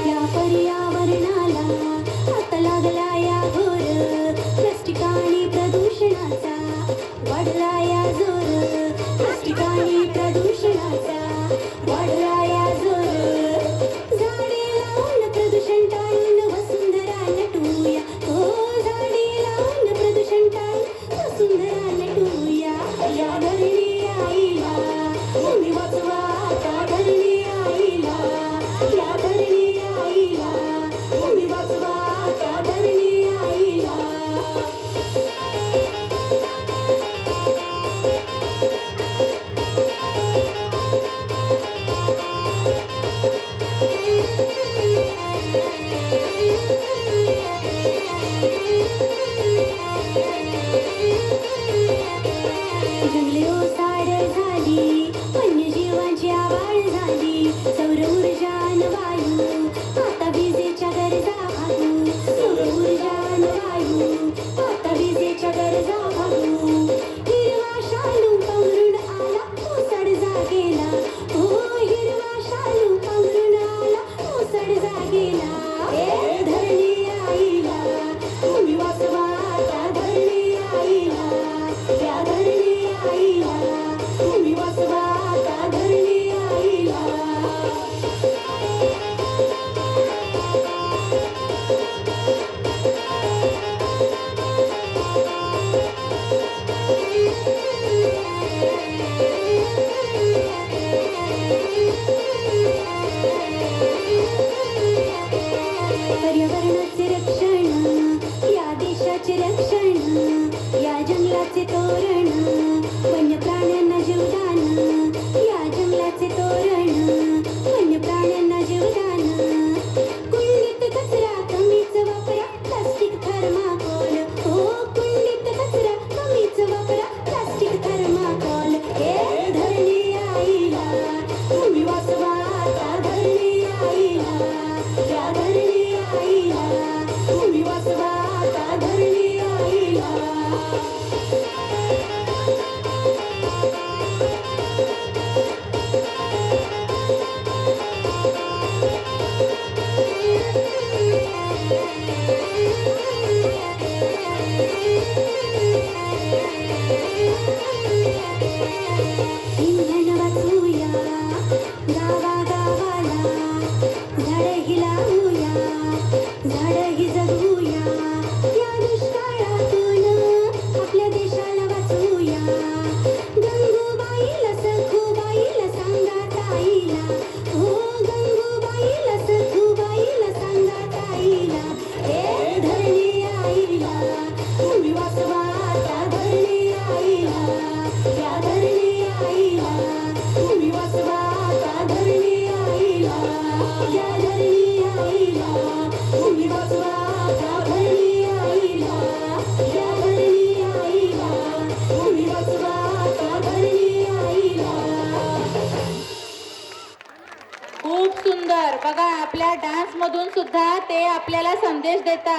या पर्यावरणाला आता लागला या घोर प्लास्टिक आणि प्रदूषणाचा वाढला या जोर प्लास्टिक आणि प्रदूषणाचा वाढला या जोर झाडे लावून प्रदूषण टाळून वसुंधरा नटूया हो झाडे लावून प्रदूषण टाळून वसुंधरा नटूया या धरणी आईला तुम्ही वाचवा त्या धरणी आईला या धरणी आईला तुम्ही वाचवा त्या धरणी आईला जंगले ओसाड झाली वन्यजीवांची आवाड झाली सौर ऊर्जा आणि वायू आता विजेच्या गरजा भागू सौर ऊर्जा आणि वायू आता विजेच्या गरजा भागू हिरवा शालू पांघरून आला ओसाड जागेला हो हिरवा शालू पांघरून आला ओसाड जागेला ए धरणी आईला तुम्ही वाचवा त्या धरणी आईला त्या धरणी आईला तुम्ही वाचवा त्या धरणी आईला पर्यावरणाचे रक्षण या देशाचे रक्षण या जंगलाचे तोरण वन्य प्राण्यांना जीवदान या जंगलाचे तोरण वन्य प्राण्यांना जीवदान कुंडीत कचरा कमीच वापरा प्लास्टिक थर्माकोल हो कुंडीत कचरा कमीच वापरा प्लास्टिक थर्माकोल हे धरणी आईला तुम्ही वाचवा त्या धरणी आईला त्या धरणी आईला तुम्ही वाचवा त्या धरणी आईला इंधन वाचूया गावागावाला झाडंही लावूया झाडंही जगवूया या दुष्काळातून आपल्या देशाला वाचवूया गंगूबाईला सखूबाईला सांगा ताईला हो गंगूबाईला सखूबाईला सांगा ताईला हे धरणी आईला तुम्ही वाचवा त्या धरणी आईला त्या धरणी आईला तुम्ही वाचवा त्या धरणी आईला या धरणी आईला तुम्ही वाचवा त्या धरणी आईला या धरणी आईला तुम्ही वाचवा त्या धरणी आईला खूप सुंदर बघा आपल्या डान्स मधून सुद्धा ते आपल्याला संदेश देतात.